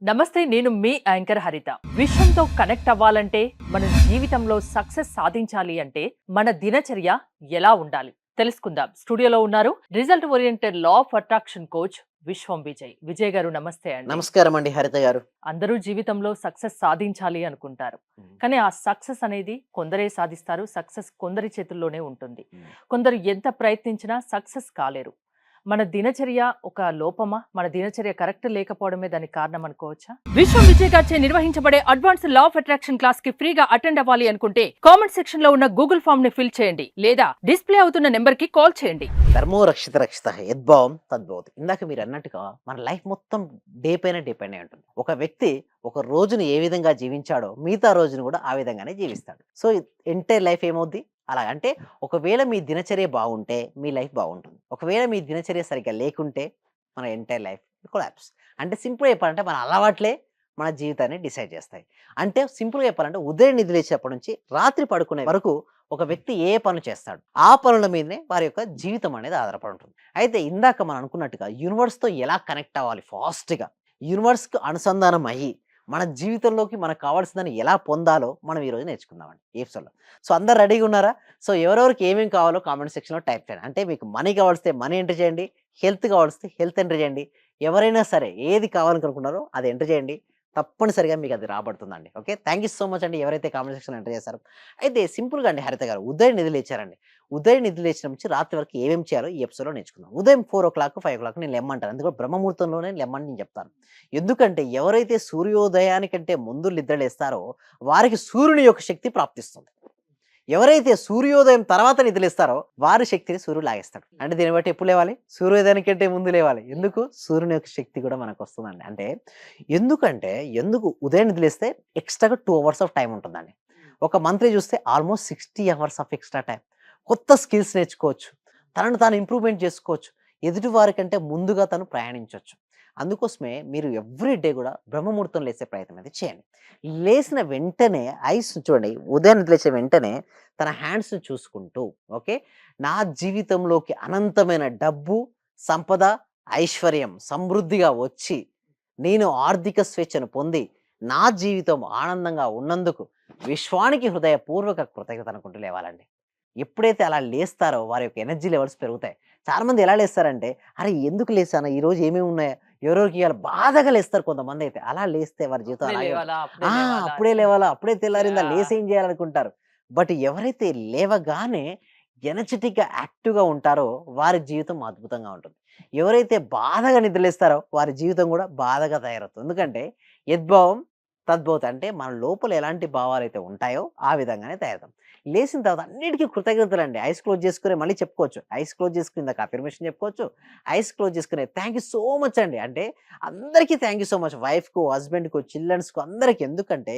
నమస్తే, నేను మీ యాంకర్ హరిత. విశ్వంతో కనెక్ట్ అవ్వాలంటే, మన జీవితంలో సక్సెస్ సాధించాలి అంటే, మన దినచర్య ఎలా ఉండాలి తెలుసుకుందాం. స్టూడియోలో ఉన్నారు result oriented law of attraction coach విశ్వం విజయ్. విజయ్ గారు నమస్తే అండి. నమస్కారం అండి హరిత గారు. అందరూ జీవితంలో సక్సెస్ సాధించాలి అనుకుంటారు. హ్మ్. కానీ ఆ సక్సెస్ అనేది కొందరే సాధిస్తారు. సక్సెస్ కొందరి చేతుల్లోనే ఉంటుంది. హ్మ్. కొందరు ఎంత ప్రయత్నించినా సక్సెస్ కాలేరు. మన దినచర్య ఒక లోపమా? మన దినచర్య కరెక్ట్ లేకపోవడమే దానికి కారణం అనుకోవచ్చా? విశ్వం విజయ్ గారిచే నిర్వహించబడే advance law of attraction class కి ఫ్రీగా అటెండ్ అవ్వాలి అనుకుంటే కామెంట్ సెక్షన్ లో ఉన్న గూగుల్ ఫామ్ ని ఫిల్ చేయండి, లేదా డిస్ప్లే అవుతున్న నెంబర్ కి కాల్ చేయండి. ధర్మో రక్షిత రక్షిత యద్భావం తద్భవతి. ఇందాక మీరు అన్నట్టుగా మన లైఫ్ మొత్తం డే పైన డిపెండ్ అయి ఉంటుంది. ఒక వ్యక్తి ఒక రోజును ఏ విధంగా జీవించాడో మిగతా రోజును కూడా ఆ విధంగానే జీవిస్తాడు. సో ఎంటైర్ లైఫ్ ఏమవుద్ది అలా అంటే, ఒకవేళ మీ దినచర్య బాగుంటే మీ లైఫ్ బాగుంటుంది. ఒకవేళ మీ దినచర్య సరిగ్గా లేకుంటే మన ఎంటైర్ లైఫ్ కొలాప్స్. అంటే సింపుల్ చెప్పాలంటే మన అలవాట్లే మన జీవితాన్ని డిసైడ్ చేస్తాయి. అంటే సింపుల్గా చెప్పాలంటే ఉదయం నిద్ర లేచినప్పటి నుంచి రాత్రి పడుకునే వరకు ఒక వ్యక్తి ఏ పనులు చేస్తాడు ఆ పనుల మీదనే వారి యొక్క జీవితం అనేది ఆధారపడి ఉంటుంది. అయితే ఇందాక మనం అనుకున్నట్టుగా యూనివర్స్తో ఎలా కనెక్ట్ అవ్వాలి ఫాస్ట్గా, యూనివర్స్కి అనుసంధానం అయ్యి మన జీవితంలోకి మనకు కావాల్సిందని ఎలా పొందాలో మనం ఈరోజు నేర్చుకుందామండి ఈ ఎపిసోడ్లో. సో అందరు రెడీగా ఉన్నారా? సో ఎవరెవరికి ఏమేమి కావాలో కామెంట్ సెక్షన్లో టైప్ చేయండి. అంటే మీకు మనీ కావాల్స్తే మనీ ఎంటర్ చేయండి, హెల్త్ కావాల్స్తే హెల్త్ ఎంటర్ చేయండి. ఎవరైనా సరే ఏది కావాలనుకుంటున్నారో అది ఎంటర్ చేయండి. తప్పనిసరిగా మీకు అది రాబడుతుందండి. Okay, thank you so much అండి ఎవరైతే కామెంట్ సెక్షన్ ఎంటర్ చేశారో. అయితే సింపుల్గా అండి హరిత గారు, ఉదయం నిధులు లేచారండి. ఉదయం నిధులు లేచిన నుంచి రాత్రి వరకు ఏమేమి చేయాలో ఈ ఎపిసోడ్లో నేర్చుకుందాం. ఉదయం 4:00, 5:00 నేను లెమ్మంటాను. అందుకే బ్రహ్మముహూర్తంలోనే లెమ్మని నేను చెప్తాను. ఎందుకంటే ఎవరైతే సూర్యోదయానికంటే ముందు నిద్రలేస్తారో వారికి సూర్యుని యొక్క శక్తి ప్రాప్తిస్తుంది. ఎవరైతే సూర్యోదయం తర్వాత నిద్రలేస్తారో వారి శక్తిని సూర్యుడు లాగేస్తాడు. అంటే దీన్ని బట్టి ఎప్పుడు లేవాలి? సూర్యోదయానికంటే ముందు లేవాలి. ఎందుకు? సూర్యుని యొక్క శక్తి కూడా మనకు వస్తుందండి. అంటే ఎందుకు ఉదయం నిద్రలేస్తే ఎక్స్ట్రాగా 2 అవర్స్ ఆఫ్ టైం ఉంటుందండి. ఒక మంత్లీ చూస్తే almost 60 hours of extra time. కొత్త స్కిల్స్ నేర్చుకోవచ్చు, తనను తాను ఇంప్రూవ్మెంట్ చేసుకోవచ్చు, ఎదుటి వారికంటే ముందుగా తను ప్రయాణించవచ్చు. అందుకోసమే మీరు ఎవ్రీ డే కూడా బ్రహ్మముహూర్తం లేసే ప్రయత్నం అయితే చేయండి. లేసిన వెంటనే ఐస్ చూడండి, ఉదయం లేచిన వెంటనే తన హ్యాండ్స్‌ని చూసుకుంటూ, ఓకే, నా జీవితంలోకి అనంతమైన డబ్బు, సంపద, ఐశ్వర్యం సమృద్ధిగా వచ్చి, నేను ఆర్థిక స్వేచ్ఛను పొంది, నా జీవితం ఆనందంగా ఉన్నందుకు విశ్వానికి హృదయపూర్వక కృతజ్ఞత అనుకుంటూ లేవాలండి. ఎప్పుడైతే అలా లేస్తారో వారి యొక్క ఎనర్జీ లెవెల్స్ పెరుగుతాయి. చాలామంది ఎలా లేస్తారంటే, అరే ఎందుకు లేసాను? ఈరోజు ఏమేమి ఉన్నాయో ఎవరెవరికి ఇయ్యాలి బాధగా లేస్తారు కొంతమందైతే. అలా లేస్తే వారి జీవితం అప్పుడే అలాగే ఉంటుంది. లేవాలా, అప్పుడే ఆ! లేవాలా అప్పుడే అని. లేవాలా, అప్పుడే తెల్లారిందా, యాహ్! లేసి ఏం చేయాలనుకుంటారు. బట్ ఎవరైతే లేవగానే ఎనర్జిటిక్‌గా యాక్టివ్‌గా ఉంటారో వారి జీవితం అద్భుతంగా ఉంటుంది. ఎవరైతే బాధగా నిద్రలేస్తారో వారి జీవితం కూడా బాధగా తయారవుతుంది. ఎందుకంటే యద్భావం తద్భవతి. అంటే మన లోపల ఎలాంటి భావాలైతే ఉంటాయో ఆ విధంగానే తయారవుతాం. లేసిన తర్వాత అన్నిటికి కృతజ్ఞతలండి. ఐస్ క్లోజ్ చేసుకొని మళ్ళీ చెప్పుకోవచ్చు. ఐస్ క్లోజ్ చేసుకుని ఇందాక అఫర్మేషన్ చెప్పుకోవచ్చు. ఐస్ క్లోజ్ చేసుకుని థ్యాంక్ యూ సో మచ్ అండి. అంటే అందరికీ థ్యాంక్ యూ సో మచ్. వైఫ్‌కు, హస్బెండ్‌కు, చిల్డ్రన్స్‌కు అందరికి. ఎందుకంటే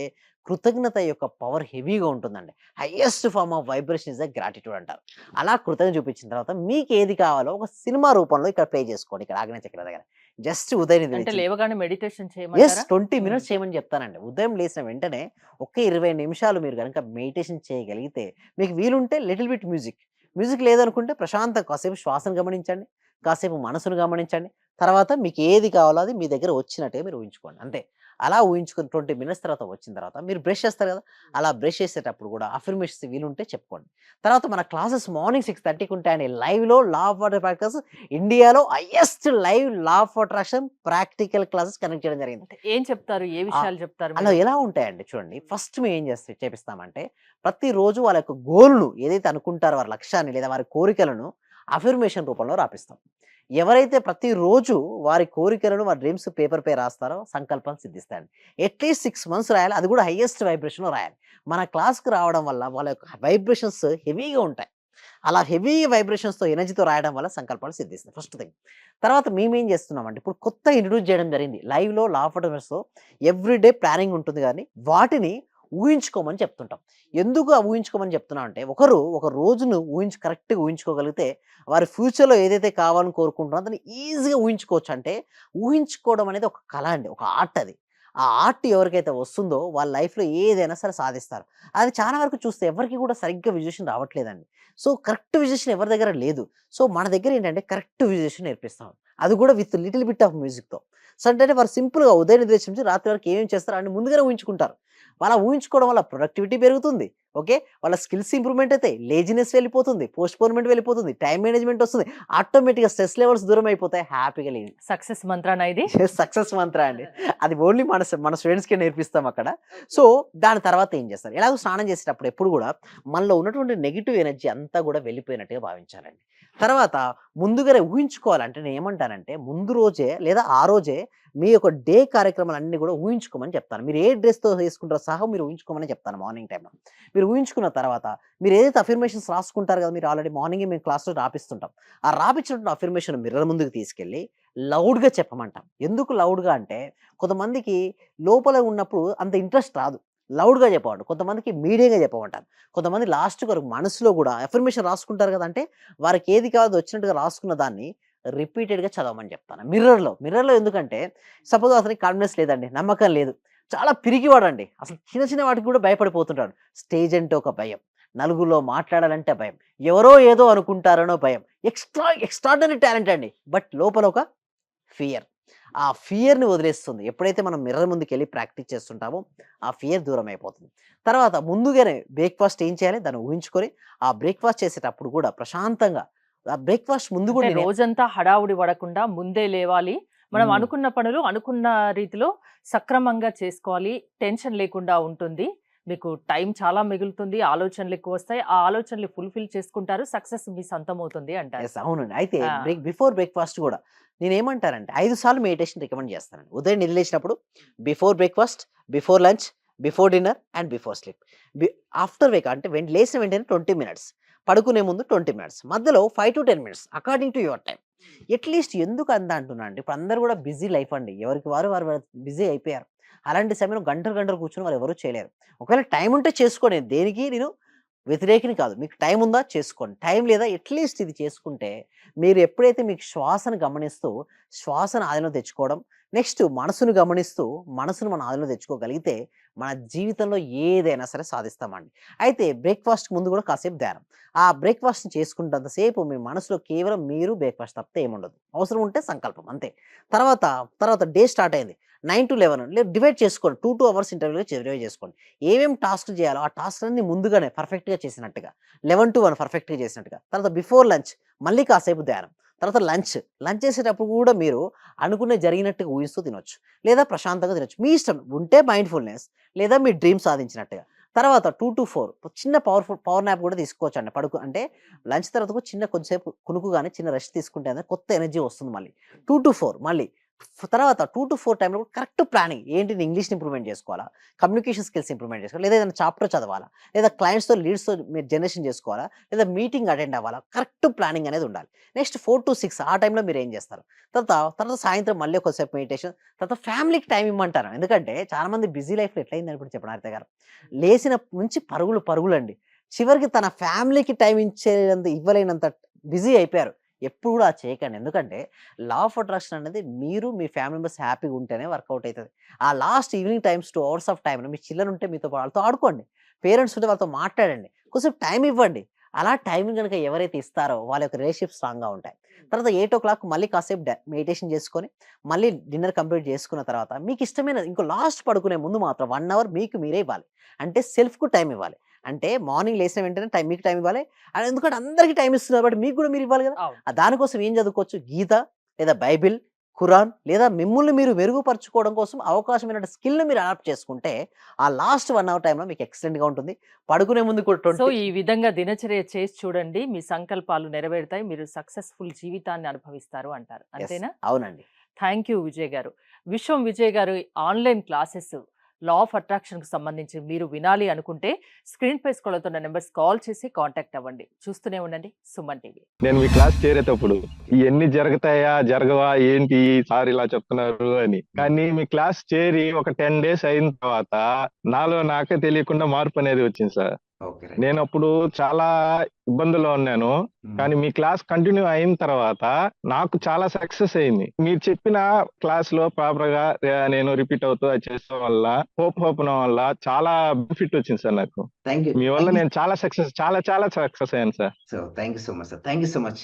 కృతజ్ఞత యొక్క పవర్ హెవీగా ఉంటుందండి. Highest form of vibration is the gratitude అంటారు. అలా కృతజ్ఞత చూపించిన తర్వాత మీకు ఏది కావాలో ఒక సినిమా రూపంలో ఇక్కడ ప్లే చేసుకోండి. ఇక్కడ ఆగ్నేయ చక్ర దగ్గర. జస్ట్ ఉదయం నిద్ర అంటే లేచి లేవగానే మెడిటేషన్ యెస్, చేయమంటారా? 20 హ్మ్. మినిట్స్ చేయమని చెప్తానండి. ఉదయం లేసిన వెంటనే ఒక 20 నిమిషాలు మీరు గనుక మెడిటేషన్ చేయగలిగితే, మీకు వీలుంటే లిటిల్ బిట్ మ్యూజిక్. మ్యూజిక్ లేదనుకుంటే ప్రశాంతంగా కాసేపు శ్వాసను గమనించండి, కాసేపు మనసును గమనించండి. తర్వాత మీకు ఏది కావాలో అది మీ దగ్గర వచ్చినట్టుగా మీరు ఊహించుకోండి. అంతే. అలా ఊహించుకొని 20 మినిట్స్ తర్వాత వచ్చిన తర్వాత మీరు బ్రష్ చేస్తారు కదా! అలా బ్రష్ చేసేటప్పుడు కూడా అఫర్మేషన్స్ వీలుంటే చెప్పుకోండి. తర్వాత మన క్లాసెస్ మార్నింగ్ 6:30కి ఉంటాయండి. లైవ్‌లో లా ఆఫ్ వాటర్ ప్రాక్టీస్ ఇండియాలో highest live law of attraction practical classes conduct చేయడం జరిగింది. అంటే ఏం చెప్తారు? ఏ ఆ! విషయాలు చెప్తారు అలా మీరు? ఎలా ఉంటాయండి చూడండి. ఫస్ట్ మేమేం చేపిస్తామంటే, ప్రతిరోజు వాళ్ళ యొక్క గోల్‌ను ఏదైతే అనుకుంటారో వారి లక్ష్యాన్ని లేదా వారి కోరికలను అఫర్మేషన్ రూపంలో రాపిస్తాం. ఎవరైతే ప్రతిరోజు వారి కోరికలను, వారి డ్రీమ్స్ పేపర్‌పై రాస్తారో సంకల్పాలు సిద్ధిస్తాయండి. అట్‌లీస్ట్ 6 మంత్స్ రాయాలి. అది కూడా హైయెస్ట్ వైబ్రేషన్‌లో రాయాలి. మన క్లాస్‌కి రావడం వల్ల వాళ్ళ యొక్క వైబ్రేషన్స్ హెవీగా ఉంటాయి. అలా హెవీ వైబ్రేషన్స్‌తో ఎనర్జీతో రాయడం వల్ల సంకల్పాలు సిద్ధిస్తాయి. First thing. తర్వాత మేమేం చేస్తున్నామంటే ఇప్పుడు కొత్తగా ఇంట్రొడ్యూస్ చేయడం జరిగింది. లైవ్‌లో లా ఆఫ్ అట్రాక్షన్స్‌లో ఎవ్రీడే ప్లానింగ్ ఉంటుంది గానీ, వాటిని ఊహించుకోమని చెప్తుంటాం. ఎందుకు ఆ ఊహించుకోమని చెప్తున్నాం అంటే, ఒకరు ఒక రోజును కరెక్ట్‌గా ఊహించుకోగలిగితే, వారి ఫ్యూచర్‌లో ఏదైతే కావాలని కోరుకుంటున్నారో దాన్ని ఈజీగా ఊహించుకోవచ్చు. అంటే ఊహించుకోవడం అనేది ఒక కళ అండి. ఒక ఆర్ట్ అది. ఆ ఆర్ట్ ఎవరికైతే వస్తుందో వాళ్ళ లైఫ్‌లో ఏదైనా సరే సాధిస్తారు. అది చాలా వరకు చూస్తే ఎవరికీ కూడా సరిగ్గా విజువేషన్ రావట్లేదండి. సో, కరెక్ట్ విజువేషన్ ఎవరి దగ్గర లేదు. సో, మన దగ్గర ఏంటంటే కరెక్ట్ విజువేషన్ నేర్పిస్తాం. అది కూడా విత్ లిటిల్ బిట్ ఆఫ్ మ్యూజిక్‌తో. సో అంటే వారు సింపుల్‌గా ఉదయం నిద్ర లేచి నుంచి రాత్రి వరకు ఏమేమి చేస్తారో అన్ని ముందుగానే ఊహించుకుంటారు. అలా ఊహించుకోవడం వల్ల ప్రొడక్టివిటీ పెరుగుతుంది. ఓకే. వాళ్ళ స్కిల్స్ ఇంప్రూవ్‌మెంట్ అయితాయి. లేజినెస్ వెళ్ళిపోతుంది. పోస్ట్‌పోన్‌మెంట్ వెళ్ళిపోతుంది. టైమ్ మేనేజ్‌మెంట్ వస్తుంది. ఆటోమేటిక్‌గా స్ట్రెస్ లెవెల్స్ దూరం అయిపోతాయి. హ్యాపీగా లివింగ్. సక్సెస్ మంత్రానా ఇది? సక్సెస్ మంత్ర అండి. అది ఓన్లీ మన స్టూడెంట్స్‌కే నేర్పిస్తాం అక్కడ. సో, దాని తర్వాత ఏం చేస్తారు? ఎలాగో స్నానం చేసేటప్పుడు ఎప్పుడు గూడా మనలో ఉన్నటువంటి నెగెటివ్ ఎనర్జీ అంతా గూడా వెళ్ళిపోయినట్టుగా భావించాలండి. తర్వాత ముందుగానే ఊహించుకోవాలి. అంటే నేనేమంటానంటే ముందు రోజే లేదా ఆ రోజే మీ యొక్క డే కార్యక్రమాలన్నీ గూడా ఊహించుకోమని చెప్తాను. మీరు ఏ డ్రెస్‌తో వేసుకుంటారో సహా మీరు ఊహించుకోమని చెప్తాను మార్నింగ్ టైమ్‌లో. మీరు ఊహించుకున్న తర్వాత మీరు ఏదైతే అఫర్మేషన్స్ రాసుకుంటారు గదా! మీరు ఆల్రెడీ మార్నింగే మేము క్లాస్‌లో రాపిస్తుంటాం. ఆ రాపిచ్చినటువంటి అఫర్మేషన్ మిర్రర్ ముందుకు తీసుకెళ్ళి లౌడ్‌గా చెప్పమంటాం. ఎందుకు లౌడ్‌గా అంటే కొంతమందికి లోపల ఉన్నప్పుడు అంత ఇంట్రెస్ట్ రాదు. లౌడ్‌గా చెప్పమంటాం. కొంతమందికి మీడియంగా చెప్పమంటాను. కొంతమంది లాస్ట్ వరకు మనసులో గూడా అఫర్మేషన్ రాసుకుంటారు గదా! అంటే వారికి ఏది కాదో వచ్చినట్టుగా రాసుకున్న దాన్ని రిపీటెడ్‌గా చదవమని చెప్తాను. మిర్రర్‌లో ఎందుకంటే సపోజ్ అతనికి కాన్ఫిడెన్స్ లేదండి. నమ్మకం లేదు. చాలా పిరికివాడండి. అసలు చిన్న చిన్న వాటికి కూడా భయపడిపోతుంటాడు. స్టేజ్ అంటే ఒక భయం. నలుగురిలో మాట్లాడాలంటే భయం. ఎవరో ఏదో అనుకుంటారనో భయం. ఎక్స్ట్రార్డినరీ టాలెంట్ అండి. బట్ లోపల ఒక ఫియర్. ఆ ఫియర్‌ని వదిలేస్తుంది. ఎప్పుడైతే మనం మిర్రర్ ముందుకెళ్ళి ప్రాక్టీస్ చేస్తుంటామో, ఆ ఫియర్ దూరం అయిపోతుంది. తర్వాత ముందుగానే బ్రేక్‌ఫాస్ట్ ఏం చేయాలి? దాన్ని ఊహించుకొని, ఆ బ్రేక్‌ఫాస్ట్ చేసేటప్పుడు కూడా ప్రశాంతంగా ఆ బ్రేక్‌ఫాస్ట్ ముందు అంటే కూడా నేనే రోజంతా హడావుడి పడకుండా ముందే లేవాలి. మనం హ్మ్. అనుకున్న పనులు అనుకున్న రీతిలో సక్రమంగా చేసుకోవాలి. టెన్షన్ లేకుండా ఉంటుంది. మీకు టైం చాలా మిగులుతుంది. ఆలోచనలు ఎక్కువొస్తాయి. ఆ ఆలోచనలు ఫుల్‌ఫిల్ చేసుకుంటారు. సక్సెస్ మీ సొంతమవుతుంది అంటారు. యెస్. అవునండి. అయితే ఆ! బిఫోర్ బ్రేక్‌ఫాస్ట్ గూడా నేనేమంటానంటే 5 సార్లు మెడిటేషన్ రికమెండ్ చేస్తానండి. ఉదయం నిద్ర లేచినప్పుడు, before breakfast, before lunch, before dinner and before sleep. Be after అంటే లేసిన వెంటనే 20 మినిట్స్. పడుకునే ముందు 20 మినిట్స్. మధ్యలో 5-10 minutes according to your time. At least ఎందుకు అంత అంటున్నానంటే ఇప్పుడు అందరూ గూడా బిజీ లైఫ్ అండి. ఎవరికి వారు బిజీ అయిపోయారు. అలాంటి సమయంలో గంటలు గంటలు కూర్చొని వాళ్ళు ఎవరు చేయలేరు. ఒకవేళ టైమ్ ఉంటే చేసుకోండి. దేనికి నేను వ్యతిరేకిని కాదు. మీకు టైం ఉందా చేసుకోండి. టైం లేదా అట్‌లీస్ట్ ఇది చేసుకుంటే, మీరు ఎప్పుడైతే మీకు శ్వాసను గమనిస్తూ, శ్వాసను ఆధీనంలో తెచ్చుకోవడం, నెక్స్ట్ మనసును గమనిస్తూ, మనసును మన ఆధీనంలో తెచ్చుకోగలిగితే, మన జీవితంలో ఏదైనా సరే సాధిస్తామండి. అయితే బ్రేక్‌ఫాస్ట్‌కి ముందు కూడా కాసేపు ధ్యానం. ఆ బ్రేక్‌ఫాస్ట్‌ని చేసుకున్నంత సేపు మీ మనసులో కేవలం మీరు బ్రేక్‌ఫాస్ట్ తప్పితే ఏముండదు. అవసరం ఉంటే సంకల్పం అంతే. తర్వాత, తర్వాత డే స్టార్ట్ అయింది. 9-11 డివైడ్ చేసుకోండి. 2 అవర్స్ ఇంటర్వల్‌గా డివైడ్ చేసుకోండి. ఏమేం టాస్క్‌లు చేయాలో ఆ టాస్క్‌లన్నీ ముందుగానే పర్ఫెక్ట్‌గా చేసినట్టుగా. 11-1 పర్ఫెక్ట్‌గా చేసినట్టుగా. తర్వాత బిఫోర్ లంచ్ మళ్ళీ కాసేపు ధ్యానం. తర్వాత లంచ్ చేసేటప్పుడు కూడా మీరు అనుకున్నది జరిగినట్టుగా ఊహిస్తూ తినొచ్చు. లేదా ప్రశాంతంగా తినొచ్చు. మీ ఇష్టం. ఉంటే మైండ్‌ఫుల్‌నెస్ లేదా మీ డ్రీమ్ సాధించినట్టుగా. తర్వాత 2-4 చిన్న పవర్ న్యాప్ కూడా తీసుకోవచ్చండి. అంటే లంచ్ తర్వాత కూడా చిన్న కొంచెంసేపు కునుకు గాని చిన్న రెస్ట్ తీసుకుంటే కొత్త ఎనర్జీ వస్తుంది మళ్ళీ. 2-4 మళ్ళీ తర్వాత 2-4 టైమ్‌లో కూడా కరెక్ట్ ప్లానింగ్. ఏంటి ఇంగ్లీష్‌ని ఇంప్రూవ్‌మెంట్ చేసుకోవాలా? కమ్యూనికేషన్ స్కిల్స్ ఇంప్రూవ్‌మెంట్ చేసుకోవాలా? లేదా ఏదైనా చాప్టర్ చదవాలా? లేదా లీడ్స్‌తో మీరు జనరేషన్ చేసుకోవాలా? లేదా మీటింగ్ అటెండ్ అవ్వాలా? కరెక్ట్ ప్లానింగ్ అనేది ఉండాలి. నెక్స్ట్ 4-6 ఆ టైంలో మీరేం చేస్తారు? తర్వాత సాయంత్రం మళ్ళీ కొద్దిసేపు మెడిటేషన్. తర్వాత ఫ్యామిలీకి టైమ్ ఇమ్మంటాను. ఎందుకంటే చాలామంది బిజీ లైఫ్‌లో ఎట్లయిందని ఇప్పుడు చెప్పండి హరిత గారు. లేసినప్పటి నుంచి పరుగులండి. చివరికి తన ఫ్యామిలీకి టైమ్ ఇవ్వలేనంత బిజీ అయిపోయారు. ఎప్పుడు కూడా అది చేయకండి. ఎందుకంటే లా ఆఫ్ అట్రాక్షన్ అనేది మీరు, మీ ఫ్యామిలీ మెంబర్స్ హ్యాపీగా ఉంటేనే వర్కౌట్ అయితది. ఆ last evening times 2 hours of టైమ్‌లో మీ చిల్డ్రన్ ఉంటే వాళ్ళతో ఆడుకోండి. పేరెంట్స్ ఉంటే వాళ్ళతో మాట్లాడండి. కొంచెం టైమ్ ఇవ్వండి. అలా టైమ్ గనుక ఎవరైతే ఇస్తారో వాళ్ళ యొక్క రిలేషన్‌షిప్స్ స్ట్రాంగ్‌గా ఉంటాయి. తర్వాత 8:00 మళ్ళీ కాసేపు మెడిటేషన్ చేసుకొని, మళ్ళీ డిన్నర్ కంప్లీట్ చేసుకున్న తర్వాత మీకిష్టమైన ఇంకో లాస్ట్ పడుకునే ముందు మాత్రం 1 అవర్ మీకు మీరే ఇవ్వాలి. అంటే సెల్ఫ్‌కు టైమ్ ఇవ్వాలి. అంటే మార్నింగ్ లేసిన వెంటనే మీకు టైమ్ ఇవ్వాలి. ఎందుకంటే అందరికి టైమ్ ఇస్తున్నారు కాబట్టి మీకు కూడా మీరు ఇవ్వాలి కదా! అవును. దానికోసం ఏం చదువుకోవచ్చు? గీత లేదా బైబిల్, ఖురాన్ లేదా మిమ్ముల్ని మీరు మెరుగుపరుచుకోవడం కోసం అవకాశమైన స్కిల్‌ని మీరు అడాప్ట్ చేసుకుంటే, ఆ లాస్ట్ 1 అవర్ టైమ్‌లో మీకు ఎక్సలెంట్‌గా ఉంటుంది. పడుకునే ముందు కూడా సో, 20 ఈ విధంగా దినచర్య చేసి చూడండి. మీ సంకల్పాలు నెరవేరుతాయి. మీరు సక్సెస్‌ఫుల్ జీవితాన్ని అనుభవిస్తారు అంటారు. యెస్. అంతేనా? అవునండి. థ్యాంక్ యూ విజయ్ గారు. విజయ్ గారు ఆన్‌లైన్ క్లాసెస్ లా ఆఫ్ అట్రాక్షన్‌కి సంబంధించి మీరు వినాలి అనుకుంటే స్క్రీన్‌పై స్క్రోల్ అవుతున్న నంబర్స్ కాల్ చేసి కాంటాక్ట్ అవ్వండి. చూస్తూనే ఉండండి సుమన్ టీవీ. నేను మీ క్లాస్ చేరేటప్పుడు ఇయన్నీ జరుగుతాయా? జరగవా? ఏంటి సార్ ఇలా చెప్తున్నారు అని. కానీ మీ క్లాస్ చేరి ఒక 10 డేస్ అయిన తర్వాత నాలో నాకే తెలియకుండా మార్పనేది వచ్చింది సార్. ఓకే. రైట్. నేనప్పుడు చాలా ఇబ్బందుల్లో ఉన్నాను. కానీ మీ క్లాస్ కంటిన్యూ అయిన తర్వాత నాకు చాలా సక్సెస్ అయింది. మీరు చెప్పిన క్లాస్‌లో ప్రాపర్‌గా నేను రిపీట్ అవుతూ అది చేస్తూ వల్ల హోప్ ఓపెన్ వల్ల చాలా బెనిఫిట్ వచ్చింది సార్ నాకు. Thank you. మీ వల్ల నేను చాలా సక్సెస్ అయ్యాను sir. Thank you so much sir. Thank you so much.